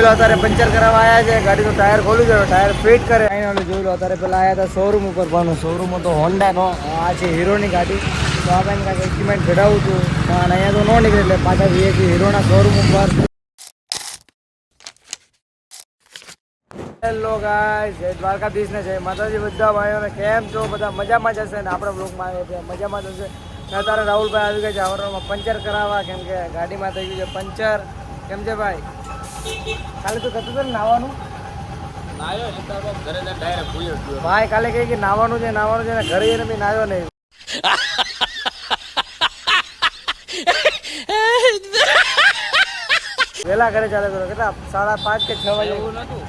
લો અત્યારે પંચર કરાવવા આવ્યા છે. ગાડીનું ટાયર ખોલ્યું છે, ટાયર ફિટ કરે. અહીં જોઈ લો અત્યારે પેલા આવ્યા હતા શોરૂમ ઉપર, પણ શોરૂમ તો હોન્ડાનો, આ છે હીરોની ગાડી. તો આ ભાઈને કાંઈક એસ્ટિમેટ ઘટાડું છું, પણ અહીંયા તો ન નીકળે એટલે પાછા વીએકી હીરોના શોરૂમ ઉપર. હેલો ગાઈસ, જય દ્વારકાધીશ ને જય માતાજી બધા ભાઈઓને. કેમ છો બધા? મજામાં જ હશે ને? આપણા બ્લોગમાં આવ્યો છે મજામાં જ હશે. અત્યારે રાહુલભાઈ આવી ગયા છે હવારમાં પંચર કરાવવા, કેમ કે ગાડીમાં થઈ ગયું છે પંચર. કેમ છે ભાઈ? કાલે તો થતું હતું ને નાવાનું? ભાઈ કાલે કહી કે નાવાનું છે ને ઘરે જઈને બી નાયો નહીં. વેલા ઘરે ચાલે તો કેટલા 5:30 કે 6 વાગે એવું નતું.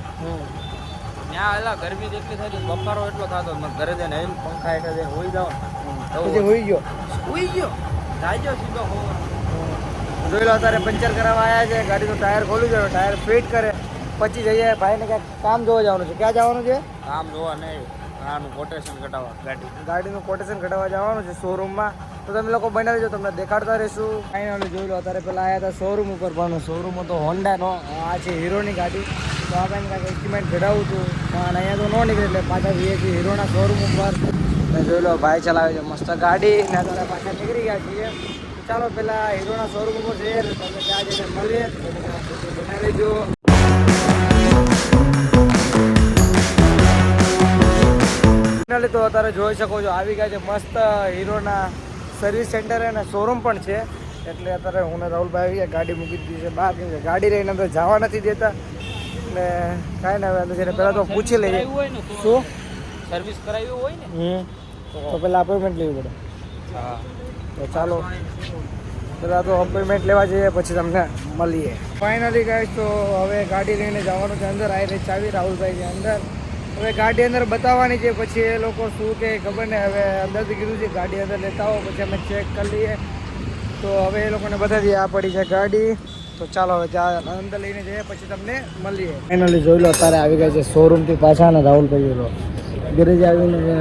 ત્યાં એલા ગરમી જેટલી થઈ, બફારો એટલો થતો, ઘરે જઈને પંખા હેઠળ હોઈ જાવ. પછી હોઈ ગયો જાયજો સીધો. જોઈ લો અત્યારે પંચર કરાવવા આવ્યા છે. ગાડીનું ટાયર ખોલ્યું છે, ટાયર ફિટ કરે પછી જઈએ. ભાઈને ક્યાંક કામ જોવા જવાનું છે. ક્યાં જવાનું છે? કામ જોવા નહીં, આનું કોટેશન ઘટાડવા, ગાડીનું કોટેશન ઘટાડવા જવાનું છે શોરૂમમાં. તો તમે લોકો બનાવી દો, તમને દેખાડતા રહીશું. ફાઇનલી જોઈ લો અત્યારે પેલા આવ્યા હતા શોરૂમ ઉપર, પણ શોરૂમ તો હોન્ડાનો, આ છે હીરોની ગાડી. તો આ ભાઈને કાંઈક એસ્ટિમેટ ઘટાડું છું, પણ અહીંયા તો ન નીકળે એટલે પાછા વીએકી હીરોના શોરૂમ ઉપર. જોઈ લો ભાઈ ચલાવે છે મસ્ત ગાડી ને અત્યારે પાછા નીકળી ગયા છીએ. ચાલો પેલા હીરોના શોરૂમ ઉપર જઈએ, તમે ત્યાં જઈને મળીએ. બનાવી લેજો. તો અત્યારે જોઈ શકો છો આવી ગયા છે મસ્ત હીરોના સર્વિસ સેન્ટર અને શોરૂમ પણ છે. એટલે અત્યારે હું ને રાહુલભાઈ આવી ગયા, ગાડી મૂકી દીધી છે બહાર, કેમ કે ગાડી રહીને અંદર જવા નથી દેતા. ને કાંઈ ના હવે છે પહેલાં તો પૂછી લઈએ શું સર્વિસ કરાવી હોય ને, તો પહેલાં અપોઇન્ટમેન્ટ લેવી પડે. હા તો ચાલો પહેલાં તો અપોઇન્ટમેન્ટ લેવા જઈએ, પછી તમને મળીએ. ફાઇનલી ગાઈસ તો હવે ગાડી લઈને જવાનું છે અંદર. આવી રહી ચાવી રાહુલભાઈ છે અંદર. હવે ગાડી અંદર બતાવવાની છે, પછી એ લોકો શું કે ખબર ને. હવે અંદરથી કીધું છે ગાડી અંદર લેતા આવો, પછી અમે ચેક કરી લઈએ. તો હવે એ લોકોને બતાવી આ પડી છે ગાડી. તો ચાલો હવે અંદર લઈને જઈએ, પછી તમને મળીએ. ફાઇનલી જોઈ લો અત્યારે આવી ગયા છે શોરૂમથી પાછા ને રાહુલભાઈ લો ગેરેજ આવીને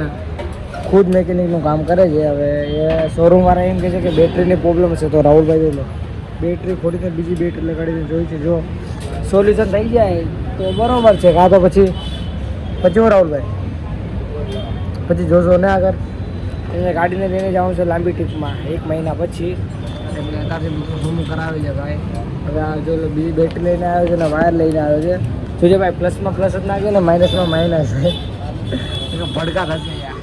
ખુદ મેકેનિકનું કામ કરે છે. હવે એ શોરૂમવાળા એમ કહે છે કે બેટરીની પ્રોબ્લેમ છે. તો રાહુલભાઈ જોઈ લો બેટરી ખોટીને બીજી બેટરી લગાડીને જોઈ છે. જો સોલ્યુશન થઈ જાય તો બરાબર છે, કાં તો પછી હું રાહુલભાઈ પછી જોશો ને આગળ એને ગાડીને લઈને જવાનું છે લાંબી ટ્રીપમાં 1 મહિના પછી. એટલે અત્યારથી ધૂમું કરાવી છે ભાઈ. હવે આ જો બીજી બેટરી લઈને આવ્યો છે ને વાયર લઈને આવ્યો છે. જોજે ભાઈ પ્લસમાં પ્લસ જ નાખ્યો ને માઇનસમાં માઇનસ છે. ભડકા થશે યાર.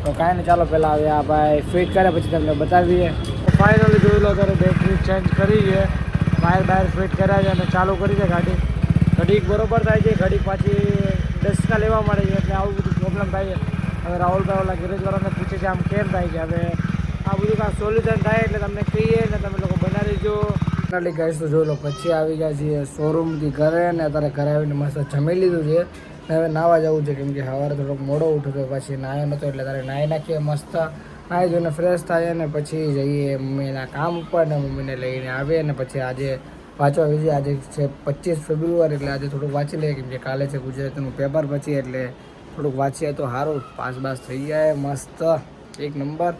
તો કાંઈ નહીં, ચાલો પહેલાં હવે આ ભાઈ ફિટ કરે પછી તમને બતાવીએ. ફાઇનલી જોઈ લો અત્યારે બેટરી ચેન્જ કરી છે, વાયર ફિટ કર્યા છે અને ચાલુ કરી છે ગાડી. ઘડીક બરોબર થાય છે, ઘડીક પાછી ડસ્કા લેવા મળે છે, એટલે આવું બધું પ્રોબ્લેમ થાય છે. હવે રાહુલભાઈ ઓલા ગેરેજવાળાને પૂછે છે આમ કેમ થાય છે. હવે આ બધું કાંઈ સોલ્યુશન થાય એટલે તમને કહીએ ને તમે લોકો બનાવી દેજો. એટલી ગાઈસ તો જોઈ લો પછી આવી ગયા છીએ શોરૂમથી ઘરે, ને અત્યારે ઘરે આવીને મસ્ત જમી લીધું છે. હવે નાવા જવું છે, કેમ કે સવારે થોડોક મોડો ઉઠ્યો તો પછી નાયો નહોતો, એટલે તારે નાહી નાખીએ મસ્ત. નાહી જોઈને ફ્રેશ થાય ને પછી જઈએ મમ્મીના કામ ઉપર, ને મમ્મીને લઈને આવીએ. ને પછી આજે વાંચવા વિશે આજે છે 25 ફેબ્રુઆરી, એટલે આજે થોડુંક વાંચી લઈએ, કેમ કે કાલે છે ગુજરાતીનું પેપર પછી, એટલે થોડુંક વાંચીએ તો સારું, પાસ થઈ જાય મસ્ત 1 નંબર.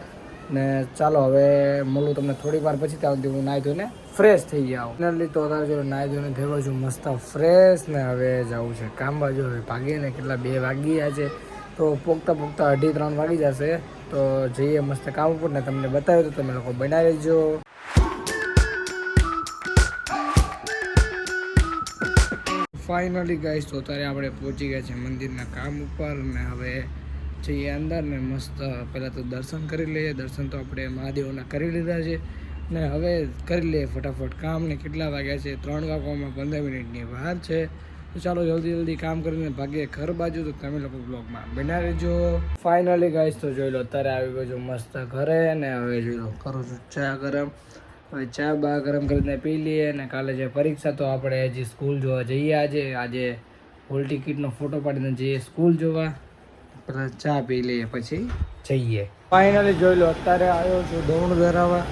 ને ચાલો હવે મળું તમને થોડીક વાર પછી. ત્યાં સુધી હું નાહી ધોઈને ફ્રેશ થઈ જાઉં. ફાઇનલી તો અત્યારે જો નાહી ધોઈને થયો છું મસ્ત ફ્રેશ, ને હવે જવું છે કામ બાજુ. હવે ભાગીએ ને કેટલા 2 વાગી ગયા છે, તો પોગતા 2:30-3 વાગી જશે. તો જઈએ મસ્ત કામ ઉપર, ને તમને બતાવ્યું તો તમે લોકો બનાવી લેજો. ફાઇનલી ગાઈસ તો અત્યારે આપણે પહોંચી ગયા છે મંદિરના કામ ઉપર, ને હવે જઈએ અંદર ને મસ્ત પહેલાં તો દર્શન કરી લઈએ. દર્શન તો આપણે મહાદેવના કરી લીધા છે, ને હવે કરી લઈએ ફટાફટ કામ. ને કેટલા વાગ્યા છે? 3 વાગવામાં 15 મિનિટની વાર છે. તો ચાલો જલ્દી કામ કરીને ભાગીએ ઘર બાજુ. તો તમે લોકો બ્લોગમાં બનાવી લેજો. ફાઇનલી ગાઈસ તો જોઈ લો અત્યારે આવી ગયો છું મસ્ત ઘરે, ને હવે જોઈ લો કરું છું ચા ગરમ. હવે ચા બા ગરમ કરીને પી લઈએ. અને કાલે જે પરીક્ષા તો આપણે હજી સ્કૂલ જોવા જઈએ. આજે હોલ ટિકિટનો ફોટો પાડીને જઈએ સ્કૂલ જોવા. પહેલાં ચા પી લઈએ પછી જઈએ. ફાઇનલી જોઈ લો અત્યારે આવ્યો છું દવણું ધરાવવા.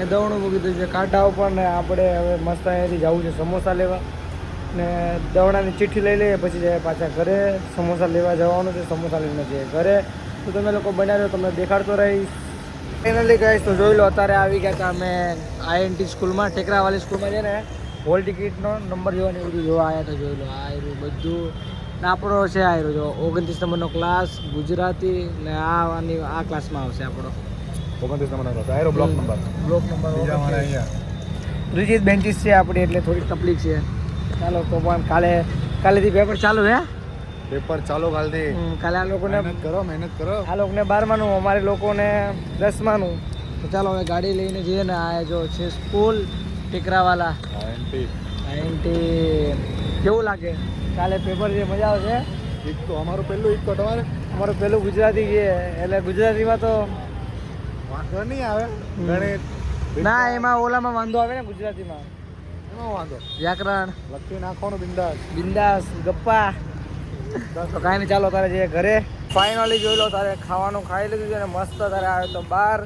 એ દવણું મૂકી દીધું છે કાંટા ઉપર, ને આપણે હવે મસ્ત અહીંયાથી જવું છે સમોસા લેવા. ને દવડાની ચિઠ્ઠી લઈ લઈએ, પછી જાય પાછા ઘરે. સમોસા લેવા જવાનું છે, સમોસા લઈને જઈએ ઘરે. તો તમે લોકો બનાવ્યો તમને દેખાડતો રહીશ. ફાઇનલી ગાઈસ તો જોઈ લો અત્યારે આવી ગયા હતા અમે INT સ્કૂલમાં, ટેકરાવાળી સ્કૂલમાં છે ને. હોલ ટિકિટનો નંબર જોવાની બધું જોવા આવ્યા તો જોઈ લો. આ રહ્યું બધું ને આપણો છે. આ રહ્યો જો 29 નંબરનો ક્લાસ ગુજરાતી ને આ ક્લાસમાં આવશે આપણો 29 નંબરનો ક્લાસ આયરો બ્લોક નંબર બીજા મારા અહીંયા ત્રીજી બેન્ચીસ છે આપણી એટલે થોડીક તકલીફ છે. ચાલો તો પણ કાલેથી પેપર ચાલુ હે. પેપર ચાલો કાલથી. કાલે આ લોકોને મહેનત કરો આ લોકોને 12માનું અમારે લોકોને 10માનું. તો ચાલો હવે ગાડી લઈને જઈએ ને. આ જો છે સ્કૂલ ટેકરાવાલા કેવું લાગે કાલે પેપર છે? મજા આવશે. એક તો અમારું પહેલું એક તો તમારે અમારું પહેલું ગુજરાતી છે એટલે ગુજરાતીમાં તો વાંધો નહીં આવે. ગણિત ના એમાં ઓલામાં વાંધો આવે ને ગુજરાતીમાં. એમાં વાંધો વ્યાકરણ લખી નાખવાનું બિંદાસ બિંદાસ ગપ્પા. તો કાંઈ નહીં ચાલો તારે જે ઘરે ફાઇનલી જોઈ લો. તારે ખાવાનું ખાઈ લીધું છે ને મસ્ત તારે આવે તો બહાર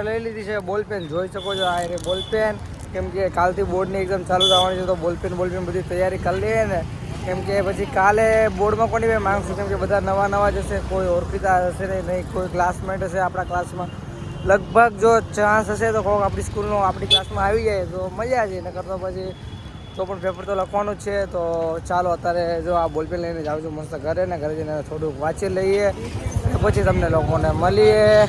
લઈ લીધી છે બોલપેન. જોઈ શકો છો આ રે બોલપેન. કેમ કે કાલથી બોર્ડની એક્ઝામ ચાલુ થવાની છે તો બોલપેન બધી તૈયારી કરી લઈએ ને. કેમ કે પછી કાલે બોર્ડમાં કોની ભાઈ માંગશું? કેમ કે બધા નવા જશે. કોઈ ઓળખીતા હશે નહીં કોઈ ક્લાસમેટ હશે આપણા ક્લાસમાં. લગભગ જો ચાન્સ હશે તો કોઈક આપણી સ્કૂલનો આપણી ક્લાસમાં આવી જાય તો મજા છે. નકર તો પછી તો પણ પેપર તો લખવાનું જ છે. તો ચાલો અત્યારે જો આ બોલપેન લઈને જાઉં છું મસ્ત ઘરે ને. ઘરે જઈને થોડુંક વાંચી લઈએ પછી તમને લોકોને મળીએ.